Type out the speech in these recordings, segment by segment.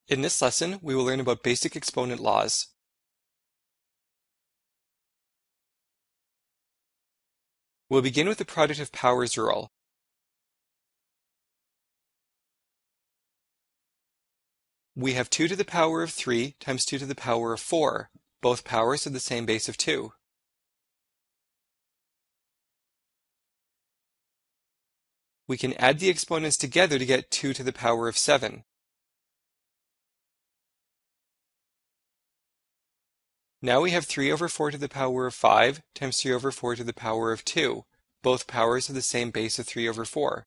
In this lesson, we will learn about basic exponent laws. We'll begin with the product of powers rule. We have 2 to the power of 3 times 2 to the power of 4. Both powers are the same base of 2. We can add the exponents together to get 2 to the power of 7. Now we have 3 over 4 to the power of 5 times 3 over 4 to the power of 2. Both powers are the same base of 3 over 4.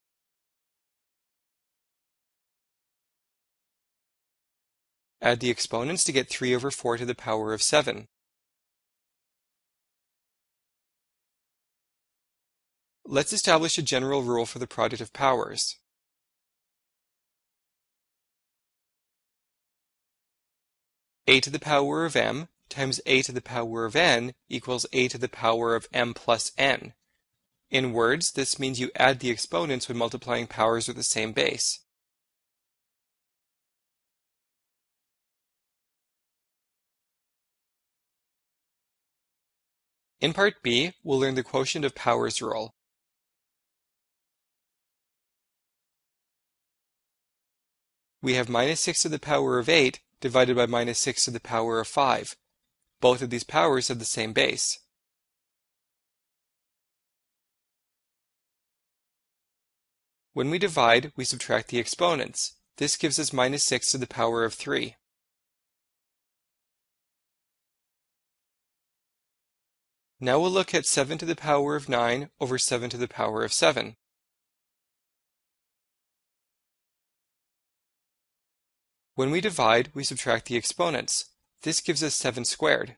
Add the exponents to get 3 over 4 to the power of 7. Let's establish a general rule for the product of powers. A to the power of m times a to the power of n equals a to the power of m plus n. In words, this means you add the exponents when multiplying powers with the same base. In Part B, we'll learn the quotient of powers rule. We have minus 6 to the power of 8 divided by minus 6 to the power of 5. Both of these powers have the same base. When we divide, we subtract the exponents. This gives us minus 6 to the power of 3. Now we'll look at 7 to the power of 9 over 7 to the power of 7. When we divide, we subtract the exponents. This gives us 7 squared.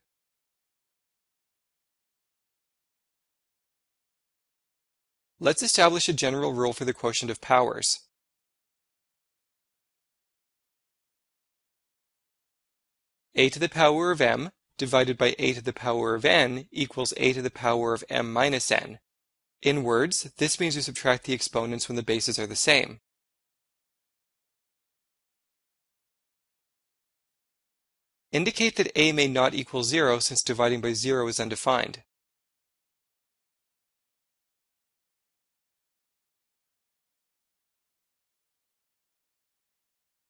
Let's establish a general rule for the quotient of powers. A to the power of m divided by a to the power of n equals a to the power of m minus n. In words, this means we subtract the exponents when the bases are the same. Indicate that a may not equal 0 since dividing by 0 is undefined.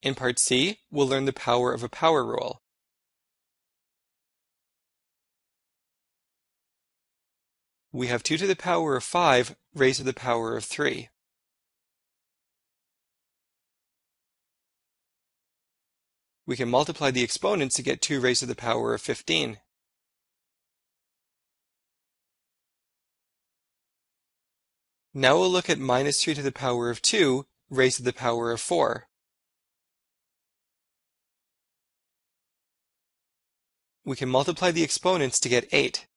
In Part C, we'll learn the power of a power rule. We have 2 to the power of 5 raised to the power of 3. We can multiply the exponents to get 2 raised to the power of 15. Now we'll look at minus 3 to the power of 2 raised to the power of 4. We can multiply the exponents to get 8.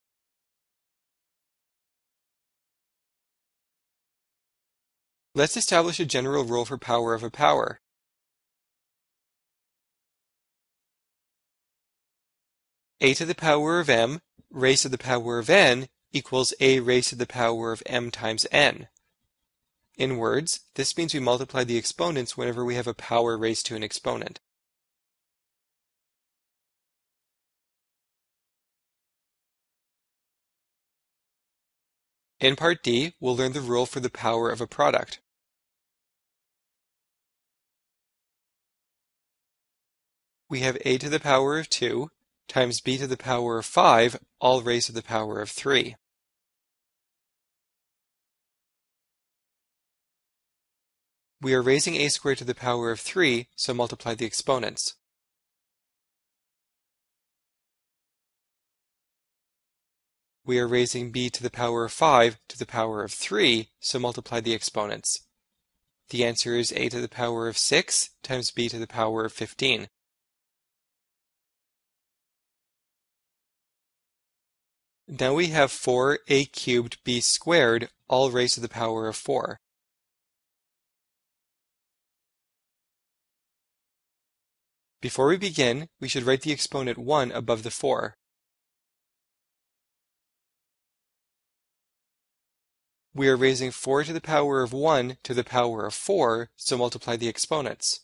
Let's establish a general rule for power of a power. A to the power of m raised to the power of n equals a raised to the power of m times n. In words, this means we multiply the exponents whenever we have a power raised to an exponent. In Part D, we'll learn the rule for the power of a product. We have a to the power of 2 times b to the power of 5, all raised to the power of 3. We are raising a squared to the power of 3, so multiply the exponents. We are raising b to the power of 5 to the power of 3, so multiply the exponents. The answer is a to the power of 6 times b to the power of 15. Now we have 4a cubed b squared, all raised to the power of 4. Before we begin, we should write the exponent 1 above the 4. We are raising 4 to the power of 1 to the power of 4, so multiply the exponents.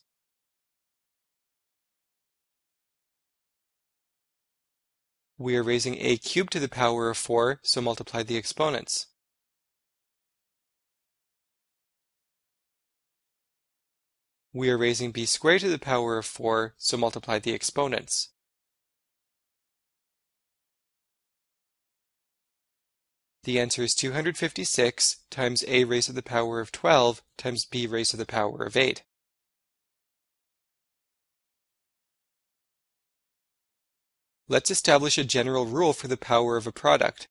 We are raising a cubed to the power of 4, so multiply the exponents. We are raising b squared to the power of 4, so multiply the exponents. The answer is 256 times a raised to the power of 12 times b raised to the power of 8. Let's establish a general rule for the power of a product.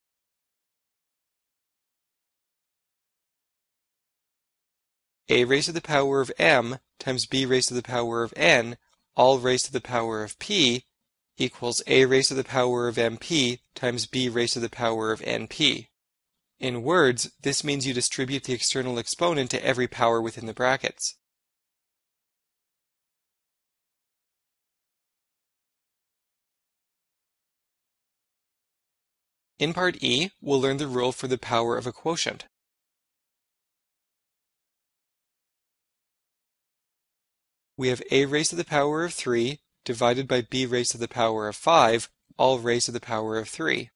A raised to the power of m times b raised to the power of n, all raised to the power of p, equals a raised to the power of mp times b raised to the power of np. In words, this means you distribute the external exponent to every power within the brackets. In Part E, we'll learn the rule for the power of a quotient. We have a raised to the power of 3 divided by b raised to the power of 5, all raised to the power of 3.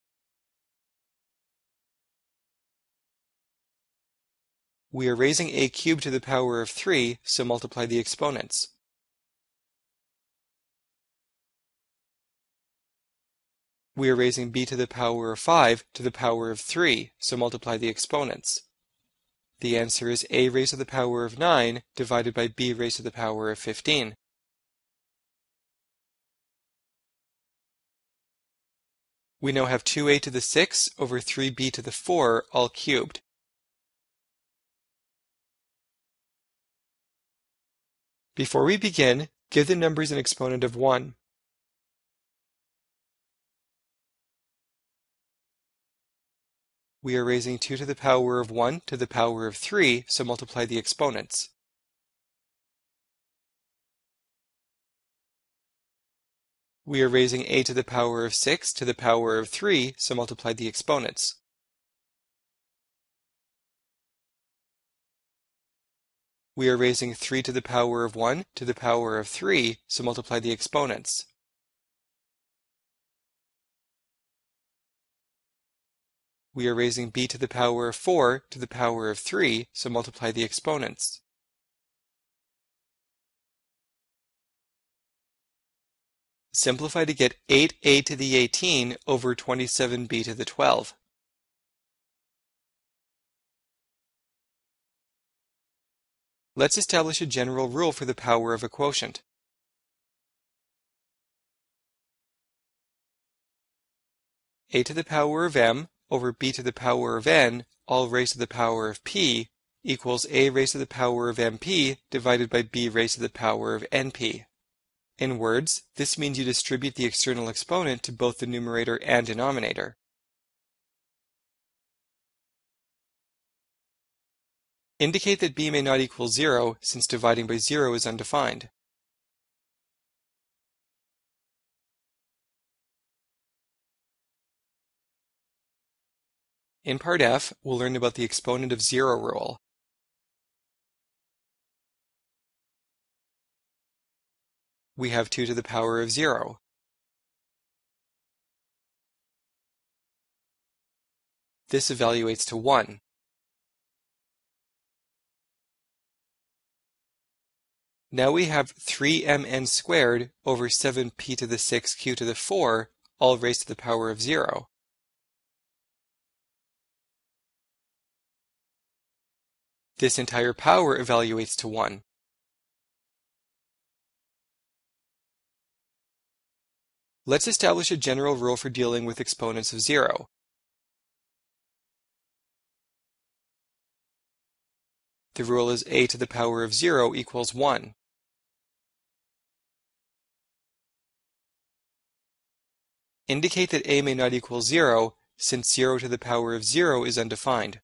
We are raising a cubed to the power of 3, so multiply the exponents. We are raising b to the power of 5 to the power of 3, so multiply the exponents. The answer is a raised to the power of 9 divided by b raised to the power of 15. We now have 2a to the 6 over 3b to the 4 all cubed. Before we begin, give the numbers an exponent of 1. We are raising 2 to the power of 1 to the power of 3, so multiply the exponents. We are raising a to the power of 6 to the power of 3, so multiply the exponents. We are raising 3 to the power of 1 to the power of 3, so multiply the exponents. We are raising b to the power of 4 to the power of 3, so multiply the exponents. Simplify to get 8a to the 18 over 27b to the 12. Let's establish a general rule for the power of a quotient. A to the power of m over b to the power of n, all raised to the power of p, equals a raised to the power of mp divided by b raised to the power of np. In words, this means you distribute the external exponent to both the numerator and denominator. Indicate that b may not equal 0, since dividing by 0 is undefined. In Part F, we'll learn about the exponent of 0 rule. We have 2 to the power of 0. This evaluates to 1. Now we have 3mn squared over 7p to the 6 q to the 4, all raised to the power of 0. This entire power evaluates to 1. Let's establish a general rule for dealing with exponents of 0. The rule is a to the power of 0 equals 1. Indicate that a may not equal 0, since 0 to the power of 0 is undefined.